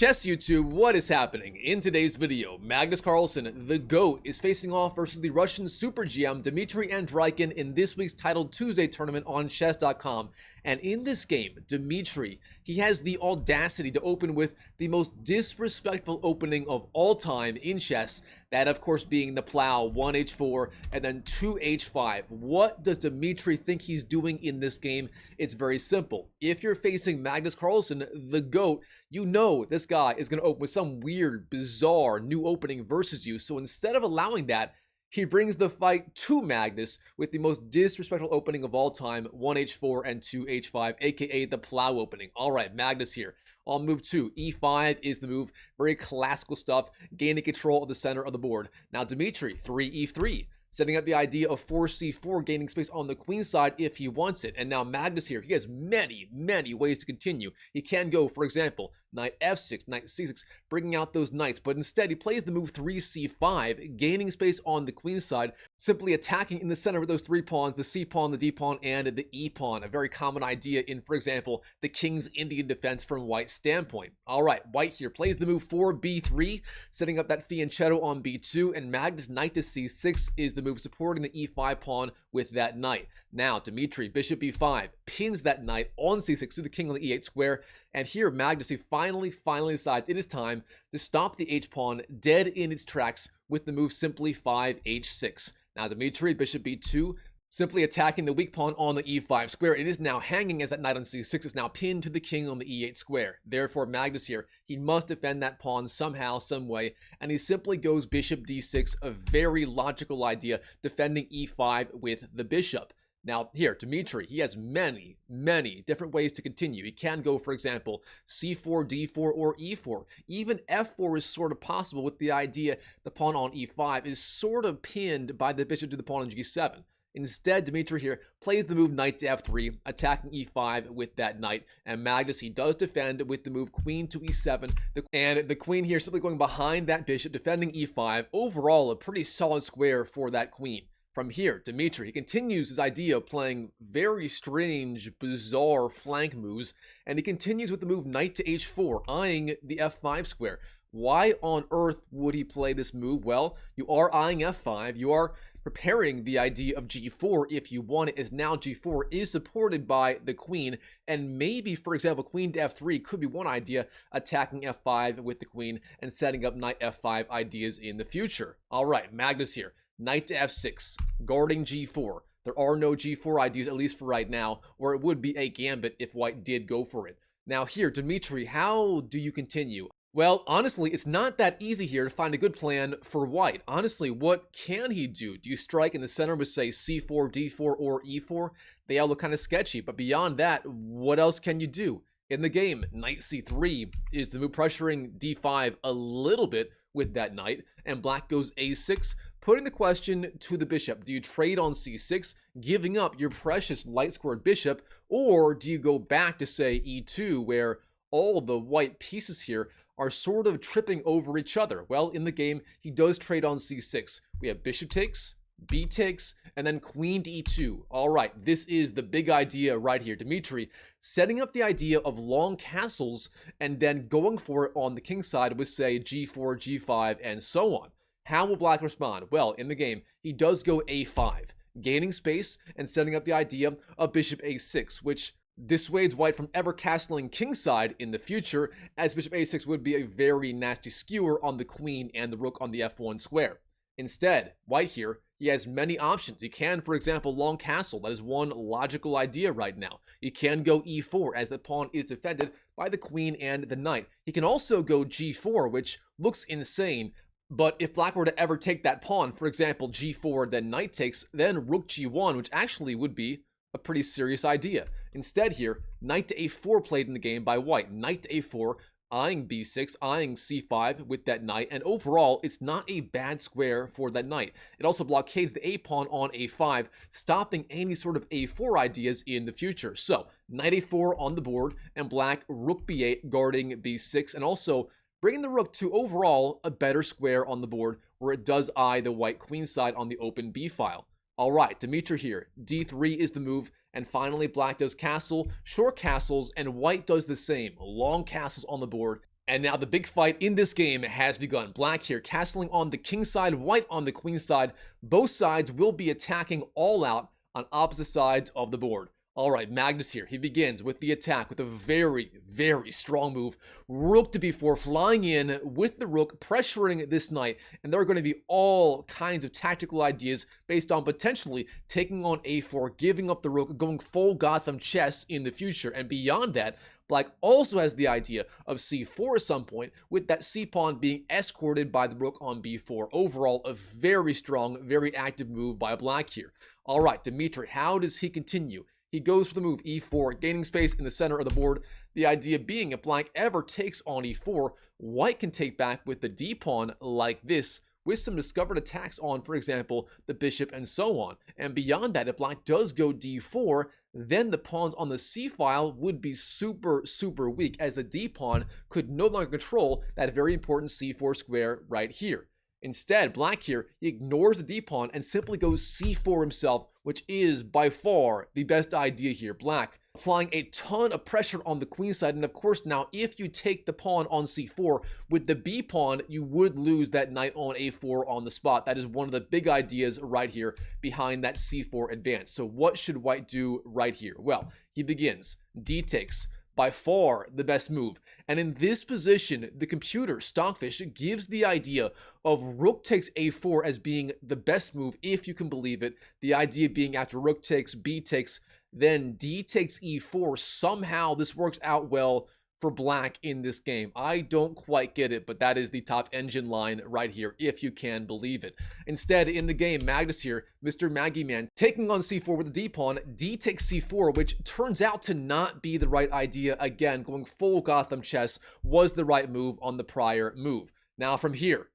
Chess YouTube, what is happening? In today's video, Magnus Carlsen, the GOAT, is facing off versus the Russian Super GM Dmitry Andreikin in this week's Titled Tuesday tournament on chess.com. And in this game, Dmitry, he has the audacity to open with the most disrespectful opening of all time in chess, that of course being the Plow 1h4 and then 2h5. What does Dmitry think he's doing in this game? It's very simple. If you're facing Magnus Carlsen, the GOAT, you know this guy is going to open with some weird, bizarre new opening versus you. So instead of allowing that, he brings the fight to Magnus with the most disrespectful opening of all time, 1h4 and 2h5, aka the Plow Opening. All right, Magnus here. On move 2, e5 is the move. Very classical stuff, gaining control of the center of the board. Now Dmitry, 3e3. Setting up the idea of 4c4, gaining space on the queen side if he wants it. And now Magnus here, he has many ways to continue. He can go, for example, knight f6, knight c6, bringing out those knights. But instead, he plays the move 3c5, gaining space on the queen side, simply attacking in the center with those three pawns, the c pawn, the d pawn, and the e pawn. A very common idea in, for example, the king's Indian defense from White's standpoint. All right, White here plays the move 4b3, setting up that fianchetto on b2, and Magnus knight to c6 is the move supporting the e5 pawn with that knight. Now Dmitry, bishop b5, pins that knight on c6 to the king on the e8 square, and here Magnus, he finally decides it is time to stop the h-pawn dead in its tracks with the move simply 5h6. Now Dmitry, bishop b2, simply attacking the weak pawn on the e5 square. It is now hanging as that knight on c6 is now pinned to the king on the e8 square. Therefore, Magnus here, he must defend that pawn somehow, some way, and he simply goes bishop d6, a very logical idea, defending e5 with the bishop. Now here, Dmitry, he has many different ways to continue. He can go, for example, c4, d4, or e4. Even f4 is sort of possible with the idea the pawn on e5 is sort of pinned by the bishop to the pawn on g7. Instead, Dmitry here plays the move knight to f3, attacking e5 with that knight. And Magnus, he does defend with the move queen to e7. And the queen here simply going behind that bishop, defending e5. Overall, a pretty solid square for that queen. From here, Dmitry, he continues his idea of playing very strange, bizarre flank moves. And he continues with the move knight to h4, eyeing the f5 square. Why on earth would he play this move? Well, you are eyeing f5. You are preparing the idea of g4 if you want it, as now g4 is supported by the queen, and maybe, for example, queen to f3 could be one idea, attacking f5 with the queen and setting up knight f5 ideas in the future. All right, Magnus here, knight to f6, guarding g4. There are no g4 ideas, at least for right now, or it would be a gambit if White did go for it. Now here, Dmitry, how do you continue? Well, honestly, it's not that easy here to find a good plan for White. Honestly, what can he do? Do you strike in the center with, say, c4, d4, or e4? They all look kind of sketchy, but beyond that, what else can you do? In the game, knight c3 is the move, pressuring d5 a little bit with that knight, and black goes a6, putting the question to the bishop. Do you trade on c6, giving up your precious light-squared bishop, or do you go back to, say, e2, where all the white pieces here are sort of tripping over each other? Well, in the game, he does trade on c6. We have bishop takes, b takes, and then queen to e2. All right, this is the big idea right here. Dmitry setting up the idea of long castles and then going for it on the king side with, say, g4, g5, and so on. How will black respond? Well, in the game, he does go a5, gaining space and setting up the idea of bishop a6, which dissuades White from ever castling kingside in the future, as bishop a6 would be a very nasty skewer on the queen and the rook on the f1 square. Instead, White here, he has many options. He can, for example, long castle. That is one logical idea right now. He can go e4, as the pawn is defended by the queen and the knight. He can also go g4, which looks insane, but if black were to ever take that pawn, for example, g4, then knight takes, then rook g1, which actually would be a pretty serious idea. Instead here, knight to a4 played in the game by White. Knight to a4, eyeing b6, eyeing c5 with that knight, and overall, it's not a bad square for that knight. It also blockades the a-pawn on a5, stopping any sort of a4 ideas in the future. So, knight a4 on the board, and black rook b8 guarding b6, and also bringing the rook to overall a better square on the board, where it does eye the white queen side on the open b file. All right, Dmitry here. d3 is the move, and finally black does castle, short castles, and white does the same. Long castles on the board, And now the big fight in this game has begun. Black here castling on the king side, white on the queen side. Both sides will be attacking all out on opposite sides of the board. All right, Magnus here. He begins with the attack with a very, very strong move. Rook to b4, flying in with the rook, pressuring this knight. And there are going to be all kinds of tactical ideas based on potentially taking on a4, giving up the rook, going full Gotham chess in the future. And beyond that, Black also has the idea of c4 at some point, with that c-pawn being escorted by the rook on b4. Overall, a very strong, very active move by Black here. All right, Dmitry, how does he continue? He goes for the move e4, gaining space in the center of the board. The idea being if Black ever takes on e4, White can take back with the d-pawn like this, with some discovered attacks on, for example, the bishop and so on. And beyond that, if Black does go d4, then the pawns on the c-file would be super, super weak, as the d-pawn could no longer control that very important c4 square right here. Instead, Black here, he ignores the d-pawn and simply goes c4 himself, which is by far the best idea here. Black applying a ton of pressure on the queen side, and of course now if you take the pawn on c4 with the b-pawn, you would lose that knight on a4 on the spot. That is one of the big ideas right here behind that c4 advance. So what should White do right here? Well, he begins, d takes, by far the best move. And in this position, the computer, Stockfish, gives the idea of rook takes a4 as being the best move, if you can believe it. The idea being after rook takes, b takes, then d takes e4. Somehow this works out well for Black in this game. I don't quite get it, but that is the top engine line right here, if you can believe it. Instead, in the game, Magnus here, Mr. Maggie Man, taking on c4 with the d-pawn, d takes c4, which turns out to not be the right idea. Again, going full Gotham chess was the right move on the prior move. Now from here,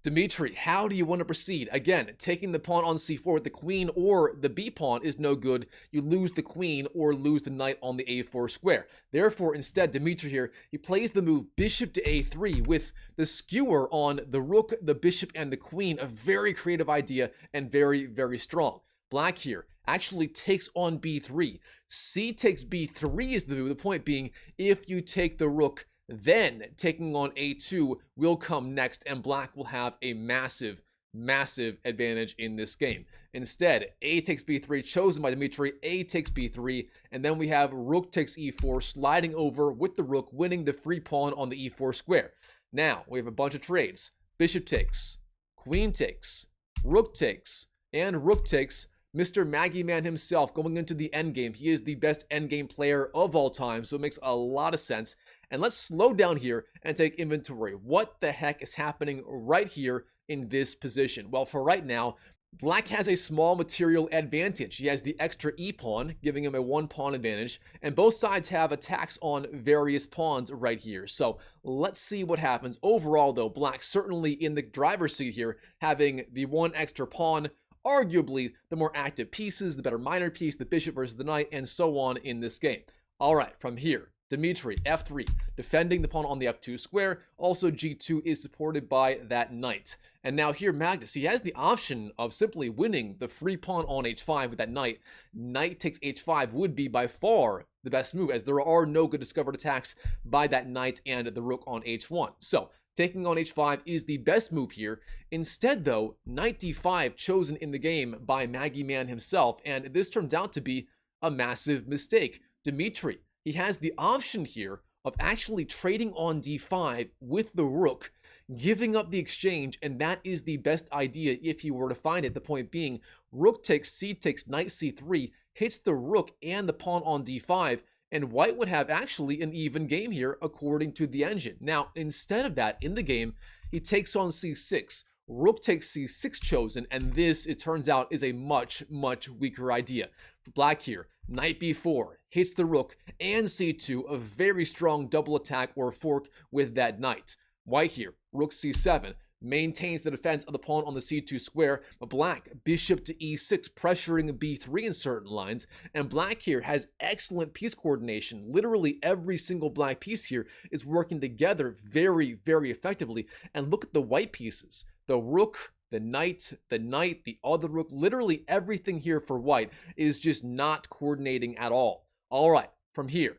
Dmitry, how do you want to proceed? Again, taking the pawn on c4 with the queen or the b-pawn is no good. You lose the queen or lose the knight on the a4 square. Therefore, instead, Dmitry here, he plays the move bishop to a3 with the skewer on the rook, the bishop, and the queen. A very creative idea and very, very strong. Black here actually takes on b3. C takes b3 is the move. The point being, if you take the rook, then taking on a2 will come next, and Black will have a massive, massive advantage in this game. Instead, a takes b3, chosen by Dmitry, a takes b3, and then we have rook takes e4, sliding over with the rook, winning the free pawn on the e4 square. Now, we have a bunch of trades. Bishop takes, queen takes, and rook takes. Mr. Maggie Man himself going into the endgame. He is the best endgame player of all time, so it makes a lot of sense. And let's slow down here and take inventory. What the heck is happening right here in this position? Well, for right now, Black has a small material advantage. He has the extra e-pawn, giving him a 1-pawn advantage, and both sides have attacks on various pawns right here. So let's see what happens. Overall, though, Black certainly in the driver's seat here, having the 1 extra pawn, arguably the more active pieces, the better minor piece, the bishop versus the knight, and so on in this game. All right, from here, Dmitry, f3, defending the pawn on the f2 square. Also, g2 is supported by that knight. And now here, Magnus, he has the option of simply winning the free pawn on h5 with that knight. Knight takes h5 would be by far the best move, as there are no good discovered attacks by that knight and the rook on h1. So, taking on h5 is the best move here. Instead, though, knight d5 chosen in the game by Maggie Man himself, and this turns out to be a massive mistake. Dmitry, he has the option here of actually trading on d5 with the rook, giving up the exchange, and that is the best idea if you were to find it. The point being, rook takes, c takes, knight c3, hits the rook and the pawn on d5, and White would have actually an even game here according to the engine. Now, instead of that, in the game, he takes on c6. Rook takes c6 chosen, and this, it turns out, is a much, much weaker idea. For Black here, knight b4, hits the rook, and c2, a very strong double attack or fork with that knight. White here, rook c7, maintains the defense of the pawn on the c2 square, but Black, bishop to e6, pressuring b3 in certain lines, and Black here has excellent piece coordination. Literally every single Black piece here is working together very, very effectively, and look at the White pieces. The rook, the knight, the other rook, literally everything here for White is just not coordinating at all. All right, from here,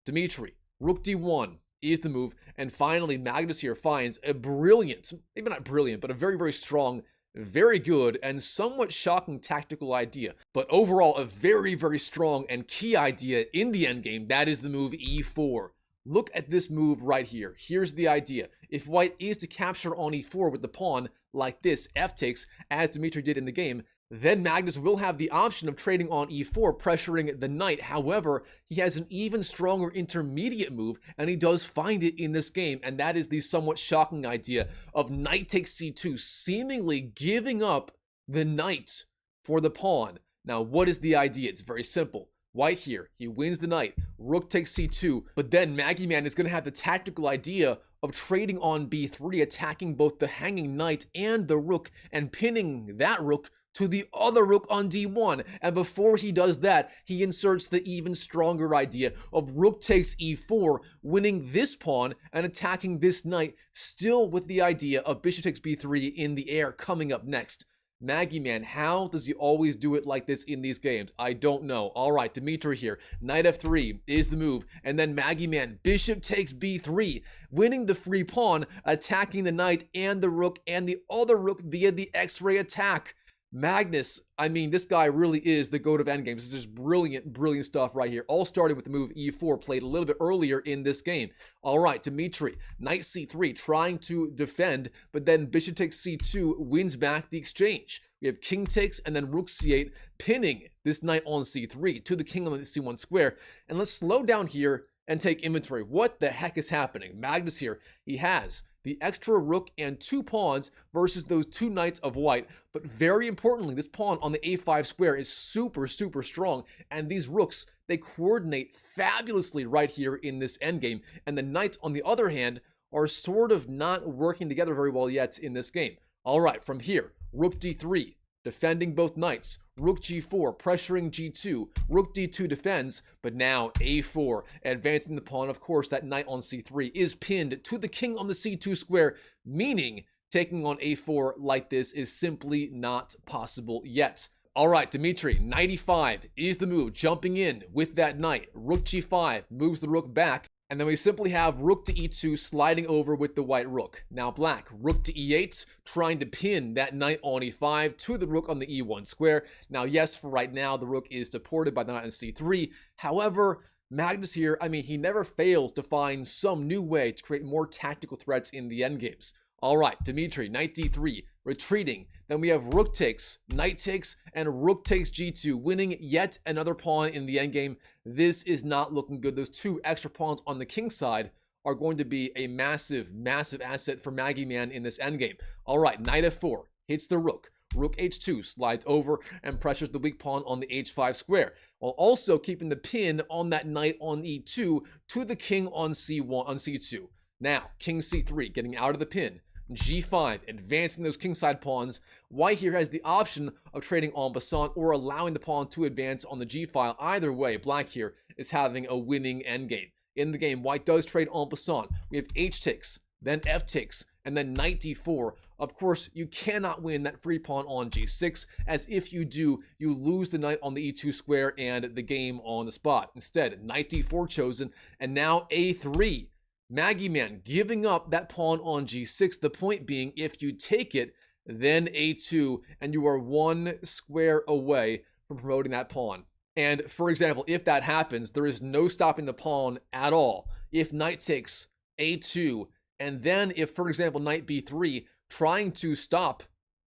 Dmitry, rook d1, is the move. And finally, Magnus here finds a brilliant, maybe not brilliant, but a very, very strong, very good, and somewhat shocking tactical idea. But overall, a very, very strong and key idea in the endgame. That is the move e4. Look at this move right here. Here's the idea. If white is to capture on e4 with the pawn like this, f takes, as Dmitry did in the game, then Magnus will have the option of trading on e4, pressuring the knight. However, he has an even stronger intermediate move, and he does find it in this game, and that is the somewhat shocking idea of knight takes c2, seemingly giving up the knight for the pawn. Now, what is the idea? It's very simple. White here, he wins the knight, rook takes c2, but then Maggie Man is going to have the tactical idea of trading on b3, attacking both the hanging knight and the rook, and pinning that rook to the other rook on d1. And before he does that, he inserts the even stronger idea of rook takes e4, winning this pawn and attacking this knight, still with the idea of bishop takes b3 in the air coming up next. Maggie Man, how does he always do it like this in these games? I don't know. All right, Dmitry here. Knight f3 is the move. And then Maggie Man, bishop takes b3, winning the free pawn, attacking the knight and the rook and the other rook via the X-ray attack. Magnus, I mean, this guy really is the GOAT of endgames. This is brilliant, brilliant stuff right here. All started with the move e4, played a little bit earlier in this game. All right, Dmitry, knight c3, trying to defend, but then bishop takes c2, wins back the exchange. We have king takes and then rook c8, pinning this knight on c3 to the king on the c1 square. And let's slow down here and take inventory. What the heck is happening? Magnus here, he has the extra rook and 2 pawns versus those 2 knights of white. But very importantly, this pawn on the a5 square is super, super strong. And these rooks, they coordinate fabulously right here in this endgame. And the knights, on the other hand, are sort of not working together very well yet in this game. All right, from here, rook d3, defending both knights. Rook g4, pressuring g2. Rook d2 defends, but now a4, advancing the pawn. Of course, that knight on c3 is pinned to the king on the c2 square, meaning taking on a4 like this is simply not possible yet. All right, Dmitry, knight e5 is the move, jumping in with that knight. Rook g5 moves the rook back. And then we simply have rook to e2 sliding over with the white rook. Now black, rook to e8, trying to pin that knight on e5 to the rook on the e1 square. Now, yes, for right now, the rook is supported by the knight on c3. However, Magnus here, I mean, he never fails to find some new way to create more tactical threats in the endgames. All right, Dmitry, knight d3, retreating. Then we have rook takes, knight takes, and rook takes g2, winning yet another pawn in the endgame. This is not looking good. Those 2 extra pawns on the king side are going to be a massive, massive asset for Maggie Man in this endgame. All right, knight f4 hits the rook. Rook h2 slides over and pressures the weak pawn on the h5 square, while also keeping the pin on that knight on e2 to the king on c2. Now, king c3 getting out of the pin. g5, advancing those kingside pawns. White here has the option of trading en passant or allowing the pawn to advance on the g-file. Either way, black here is having a winning endgame. In the game, white does trade en passant. We have h takes, then f takes, and then knight d4. Of course, you cannot win that free pawn on g6, as if you do, you lose the knight on the e2 square and the game on the spot. Instead, knight d4 chosen, and now a3. Maggie Man giving up that pawn on g6, the point being, if you take it, then a2, and you are 1 square away from promoting that pawn. And for example, if that happens, there is no stopping the pawn at all. If knight takes a2, and then if, for example, knight b3, trying to stop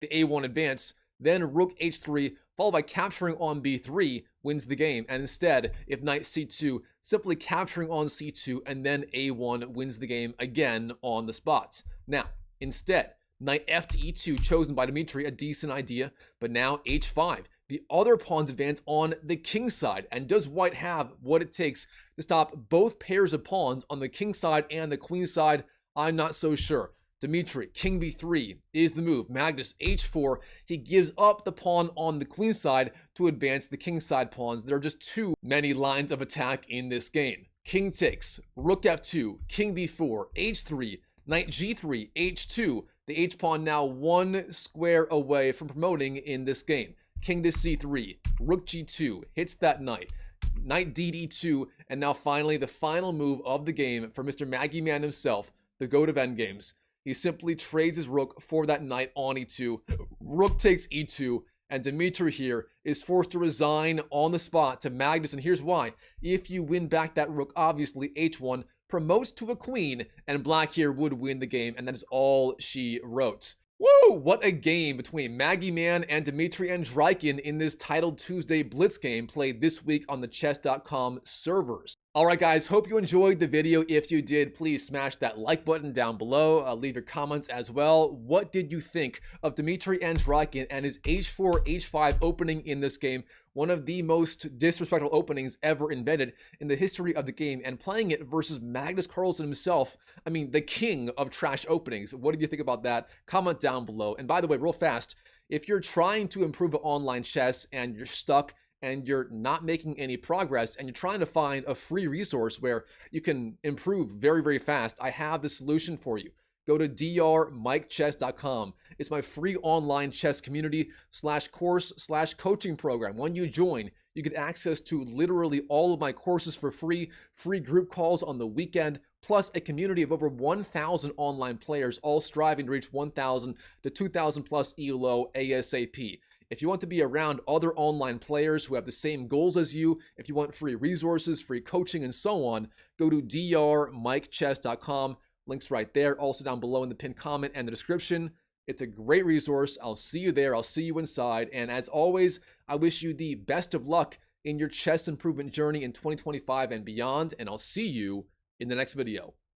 the a1 advance, then rook h3, followed by capturing on b3, wins the game. And instead, if knight c2, simply capturing on c2 and then a1 wins the game again on the spot. Now, instead, knight f to e2 chosen by Dmitry, a decent idea, but now h5. The other pawns advance on the king side, and does white have what it takes to stop both pairs of pawns on the king side and the queen side? I'm not so sure. Dmitry, king b3 is the move. Magnus, h4. He gives up the pawn on the queen side to advance the king side pawns. There are just too many lines of attack in this game. King takes, rook f2, king b4, h3, knight g3, h2. The h pawn now 1 square away from promoting in this game. King to c3, rook g2 hits that knight. Knight d2, And now finally, the final move of the game for Mr. Maggie Man himself, the GOAT of Endgames. He simply trades his rook for that knight on e2. Rook takes e2, and Dmitry here is forced to resign on the spot to Magnus, and here's why. If you win back that rook, obviously h1 promotes to a queen, and black here would win the game, and that is all she wrote. Woo! What a game between Maggie Man and Dmitry Andreikin in this Titled Tuesday Blitz game played this week on the chess.com servers. Alright guys, hope you enjoyed the video. If you did, please smash that like button down below. Leave your comments as well. What did you think of Dmitry Andreikin and his h4, h5 opening in this game? One of the most disrespectful openings ever invented in the history of the game, and playing it versus Magnus Carlsen himself. I mean, the king of trash openings. What did you think about that? Comment down below. And by the way, real fast, if you're trying to improve online chess and you're stuck and you're not making any progress and you're trying to find a free resource where you can improve very, very fast, I have the solution for you. Go to drmikechess.com. It's my free online chess community /course/coaching program. When you join, you get access to literally all of my courses for free group calls on the weekend, plus a community of over 1,000 online players, all striving to reach 1,000 to 2,000 plus ELO ASAP. If you want to be around other online players who have the same goals as you, if you want free resources, free coaching, and so on, go to drmikechess.com. Links right there, also down below in the pinned comment and the description. It's a great resource. I'll see you there. I'll see you inside. And as always, I wish you the best of luck in your chess improvement journey in 2025 and beyond. And I'll see you in the next video.